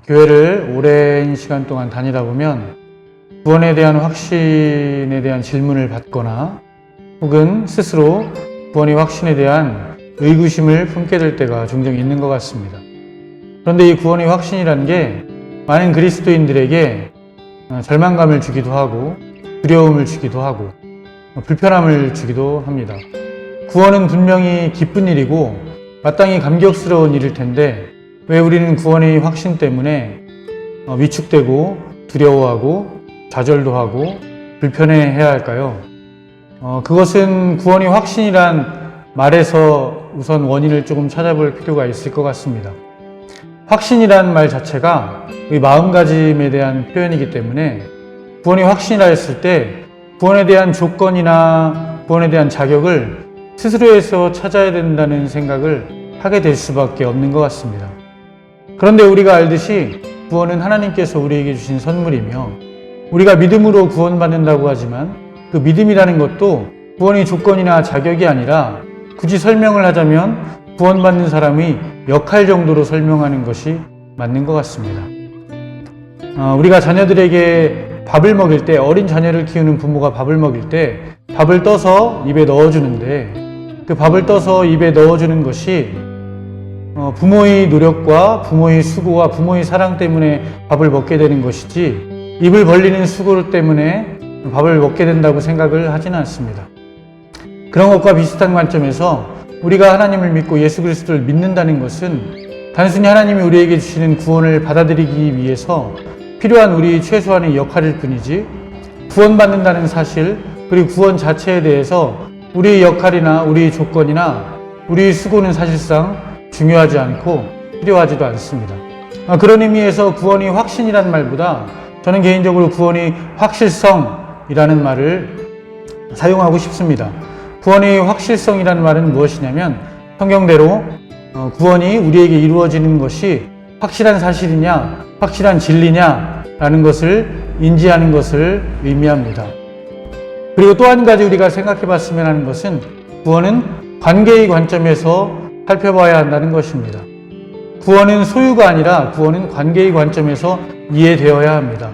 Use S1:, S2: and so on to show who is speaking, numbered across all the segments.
S1: 교회를 오랜 시간 동안 다니다 보면 구원에 대한 확신에 대한 질문을 받거나 혹은 스스로 구원의 확신에 대한 의구심을 품게 될 때가 종종 있는 것 같습니다. 그런데 이 구원의 확신이라는 게 많은 그리스도인들에게 절망감을 주기도 하고 두려움을 주기도 하고 불편함을 주기도 합니다. 구원은 분명히 기쁜 일이고 마땅히 감격스러운 일일 텐데 왜 우리는 구원의 확신 때문에 위축되고 두려워하고 좌절도 하고 불편해해야 할까요? 그것은 구원의 확신이란 말에서 우선 원인을 조금 찾아볼 필요가 있을 것 같습니다. 확신이란 말 자체가 우리 마음가짐에 대한 표현이기 때문에 구원의 확신이라 했을 때 구원에 대한 조건이나 구원에 대한 자격을 스스로에서 찾아야 된다는 생각을 하게 될 수밖에 없는 것 같습니다. 그런데 우리가 알듯이 구원은 하나님께서 우리에게 주신 선물이며 우리가 믿음으로 구원받는다고 하지만 그 믿음이라는 것도 구원의 조건이나 자격이 아니라 굳이 설명을 하자면 구원받는 사람의 역할 정도로 설명하는 것이 맞는 것 같습니다. 우리가 자녀들에게 밥을 먹일 때, 어린 자녀를 키우는 부모가 밥을 먹일 때 밥을 떠서 입에 넣어주는데 그 밥을 떠서 입에 넣어주는 것이 부모의 노력과 부모의 수고와 부모의 사랑 때문에 밥을 먹게 되는 것이지 입을 벌리는 수고 때문에 밥을 먹게 된다고 생각을 하지는 않습니다. 그런 것과 비슷한 관점에서 우리가 하나님을 믿고 예수 그리스도를 믿는다는 것은 단순히 하나님이 우리에게 주시는 구원을 받아들이기 위해서 필요한 우리 최소한의 역할일 뿐이지 구원받는다는 사실 그리고 구원 자체에 대해서 우리의 역할이나 우리의 조건이나 우리의 수고는 사실상 중요하지 않고 필요하지도 않습니다. 그런 의미에서 구원이 확신이란 말보다 저는 개인적으로 구원이 확실성이라는 말을 사용하고 싶습니다. 구원의 확실성이라는 말은 무엇이냐면 성경대로 구원이 우리에게 이루어지는 것이 확실한 사실이냐 확실한 진리냐라는 것을 인지하는 것을 의미합니다. 그리고 또 한 가지 우리가 생각해 봤으면 하는 것은 구원은 관계의 관점에서 살펴봐야 한다는 것입니다. 구원은 소유가 아니라 구원은 관계의 관점에서 이해되어야 합니다.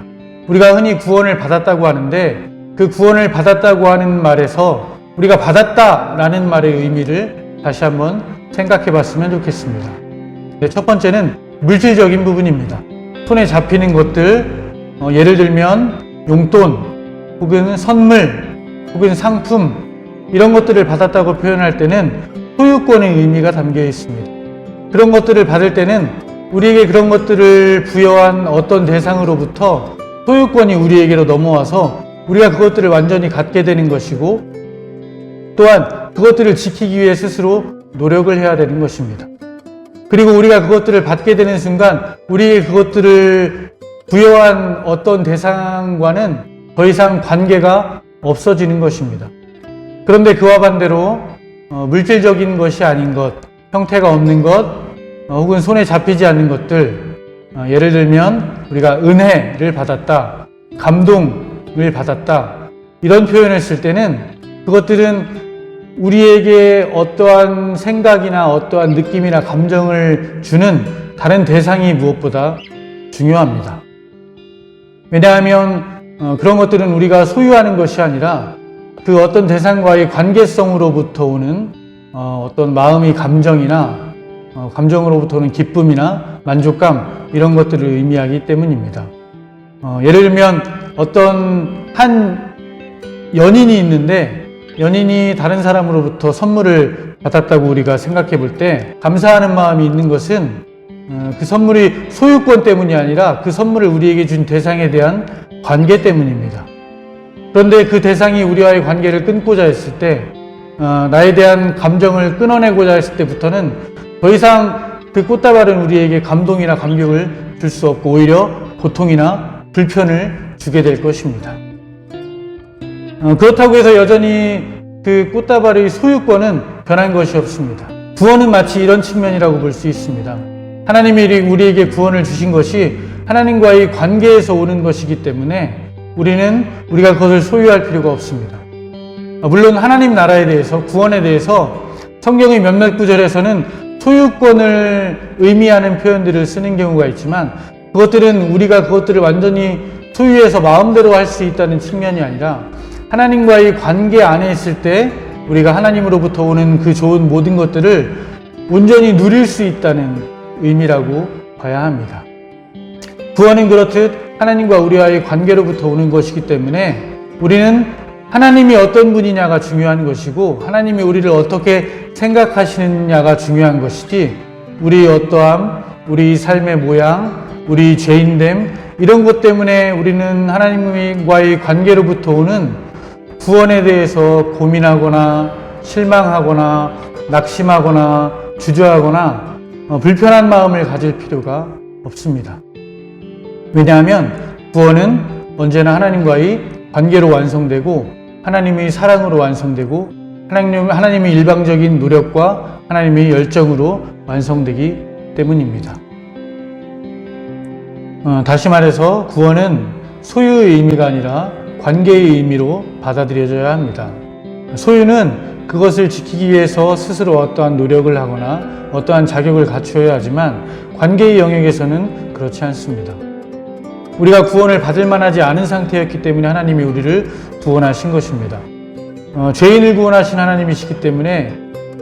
S1: 우리가 흔히 구원을 받았다고 하는데 그 구원을 받았다고 하는 말에서 우리가 받았다라는 말의 의미를 다시 한번 생각해 봤으면 좋겠습니다. 첫 번째는 물질적인 부분입니다. 손에 잡히는 것들, 예를 들면 용돈 혹은 선물 혹은 상품 이런 것들을 받았다고 표현할 때는 소유권의 의미가 담겨 있습니다. 그런 것들을 받을 때는 우리에게 그런 것들을 부여한 어떤 대상으로부터 소유권이 우리에게로 넘어와서 우리가 그것들을 완전히 갖게 되는 것이고 또한 그것들을 지키기 위해 스스로 노력을 해야 되는 것입니다. 그리고 우리가 그것들을 받게 되는 순간 우리에게 그것들을 부여한 어떤 대상과는 더 이상 관계가 없어지는 것입니다. 그런데 그와 반대로 물질적인 것이 아닌 것, 형태가 없는 것, 혹은 손에 잡히지 않는 것들, 예를 들면 우리가 은혜를 받았다, 감동을 받았다 이런 표현을 쓸 때는 그것들은 우리에게 어떠한 생각이나 어떠한 느낌이나 감정을 주는 다른 대상이 무엇보다 중요합니다. 왜냐하면 그런 것들은 우리가 소유하는 것이 아니라 그 어떤 대상과의 관계성으로부터 오는 어떤 마음의 감정이나 감정으로부터 오는 기쁨이나 만족감 이런 것들을 의미하기 때문입니다. 예를 들면 어떤 한 연인이 있는데 연인이 다른 사람으로부터 선물을 받았다고 우리가 생각해 볼 때 감사하는 마음이 있는 것은 그 선물이 소유권 때문이 아니라 그 선물을 우리에게 준 대상에 대한 관계 때문입니다. 그런데 그 대상이 우리와의 관계를 끊고자 했을 때 나에 대한 감정을 끊어내고자 했을 때부터는 더 이상 그 꽃다발은 우리에게 감동이나 감격을 줄 수 없고 오히려 고통이나 불편을 주게 될 것입니다. 그렇다고 해서 여전히 그 꽃다발의 소유권은 변한 것이 없습니다. 구원은 마치 이런 측면이라고 볼 수 있습니다. 하나님이 우리에게 구원을 주신 것이 하나님과의 관계에서 오는 것이기 때문에 우리가 그것을 소유할 필요가 없습니다. 물론 하나님 나라에 대해서 구원에 대해서 성경의 몇몇 구절에서는 소유권을 의미하는 표현들을 쓰는 경우가 있지만 그것들은 우리가 그것들을 완전히 소유해서 마음대로 할 수 있다는 측면이 아니라 하나님과의 관계 안에 있을 때 우리가 하나님으로부터 오는 그 좋은 모든 것들을 온전히 누릴 수 있다는 의미라고 봐야 합니다. 구원은 그렇듯 하나님과 우리와의 관계로부터 오는 것이기 때문에 우리는 하나님이 어떤 분이냐가 중요한 것이고 하나님이 우리를 어떻게 생각하시느냐가 중요한 것이지 우리 어떠함, 우리 삶의 모양, 우리 죄인됨 이런 것 때문에 우리는 하나님과의 관계로부터 오는 구원에 대해서 고민하거나 실망하거나 낙심하거나 주저하거나 불편한 마음을 가질 필요가 없습니다. 왜냐하면 구원은 언제나 하나님과의 관계로 완성되고 하나님의 사랑으로 완성되고 하나님의 일방적인 노력과 하나님의 열정으로 완성되기 때문입니다. 다시 말해서 구원은 소유의 의미가 아니라 관계의 의미로 받아들여져야 합니다. 소유는 그것을 지키기 위해서 스스로 어떠한 노력을 하거나 어떠한 자격을 갖추어야 하지만 관계의 영역에서는 그렇지 않습니다. 우리가 구원을 받을 만하지 않은 상태였기 때문에 하나님이 우리를 구원하신 것입니다. 죄인을 구원하신 하나님이시기 때문에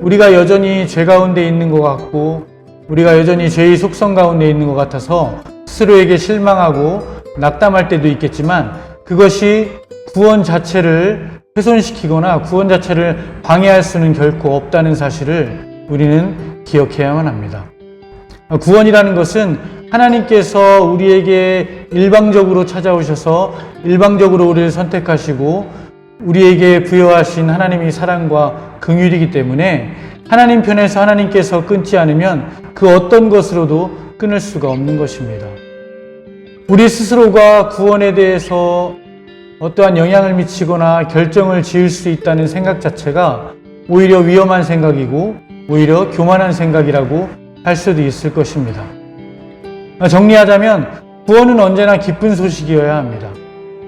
S1: 우리가 여전히 죄 가운데 있는 것 같고 우리가 여전히 죄의 속성 가운데 있는 것 같아서 스스로에게 실망하고 낙담할 때도 있겠지만 그것이 구원 자체를 훼손시키거나 구원 자체를 방해할 수는 결코 없다는 사실을 우리는 기억해야만 합니다. 구원이라는 것은 하나님께서 우리에게 일방적으로 찾아오셔서 일방적으로 우리를 선택하시고 우리에게 부여하신 하나님의 사랑과 긍휼이기 때문에 하나님 편에서 하나님께서 끊지 않으면 그 어떤 것으로도 끊을 수가 없는 것입니다. 우리 스스로가 구원에 대해서 어떠한 영향을 미치거나 결정을 지을 수 있다는 생각 자체가 오히려 위험한 생각이고 오히려 교만한 생각이라고 할 수도 있을 것입니다. 정리하자면 구원은 언제나 기쁜 소식이어야 합니다.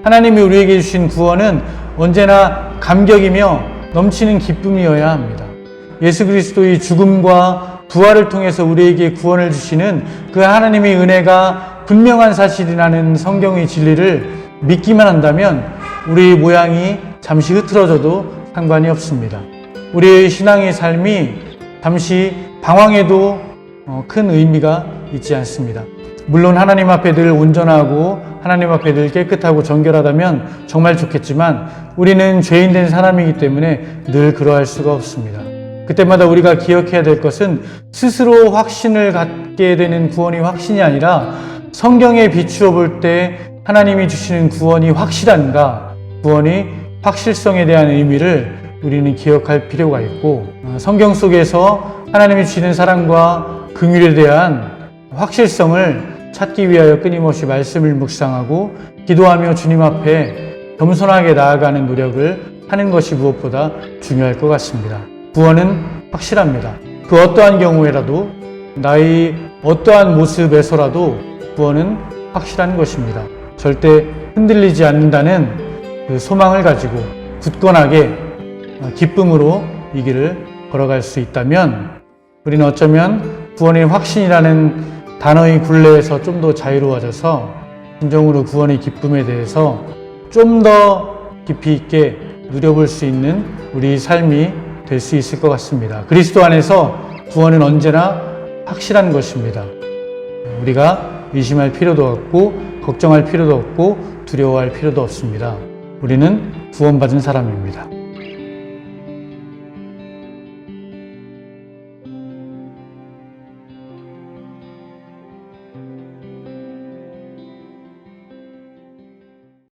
S1: 하나님이 우리에게 주신 구원은 언제나 감격이며 넘치는 기쁨이어야 합니다. 예수 그리스도의 죽음과 부활을 통해서 우리에게 구원을 주시는 그 하나님의 은혜가 분명한 사실이라는 성경의 진리를 믿기만 한다면 우리의 모양이 잠시 흐트러져도 상관이 없습니다. 우리의 신앙의 삶이 잠시 방황해도 큰 의미가 있지 않습니다. 물론 하나님 앞에 늘 온전하고 하나님 앞에 늘 깨끗하고 정결하다면 정말 좋겠지만 우리는 죄인된 사람이기 때문에 늘 그러할 수가 없습니다. 그때마다 우리가 기억해야 될 것은 스스로 확신을 갖게 되는 구원이 확신이 아니라 성경에 비추어 볼 때 하나님이 주시는 구원이 확실한가, 구원이 확실성에 대한 의미를 우리는 기억할 필요가 있고 성경 속에서 하나님이 주시는 사랑과 긍휼에 대한 확실성을 찾기 위하여 끊임없이 말씀을 묵상하고 기도하며 주님 앞에 겸손하게 나아가는 노력을 하는 것이 무엇보다 중요할 것 같습니다. 구원은 확실합니다. 그 어떠한 경우에라도 나의 어떠한 모습에서라도 구원은 확실한 것입니다. 절대 흔들리지 않는다는 그 소망을 가지고 굳건하게 기쁨으로 이 길을 걸어갈 수 있다면 우리는 어쩌면 구원의 확신이라는 단어의 굴레에서 좀 더 자유로워져서 진정으로 구원의 기쁨에 대해서 좀 더 깊이 있게 누려볼 수 있는 우리 삶이 될 수 있을 것 같습니다. 그리스도 안에서 구원은 언제나 확실한 것입니다. 우리가 의심할 필요도 없고 걱정할 필요도 없고 두려워할 필요도 없습니다. 우리는 구원받은 사람입니다.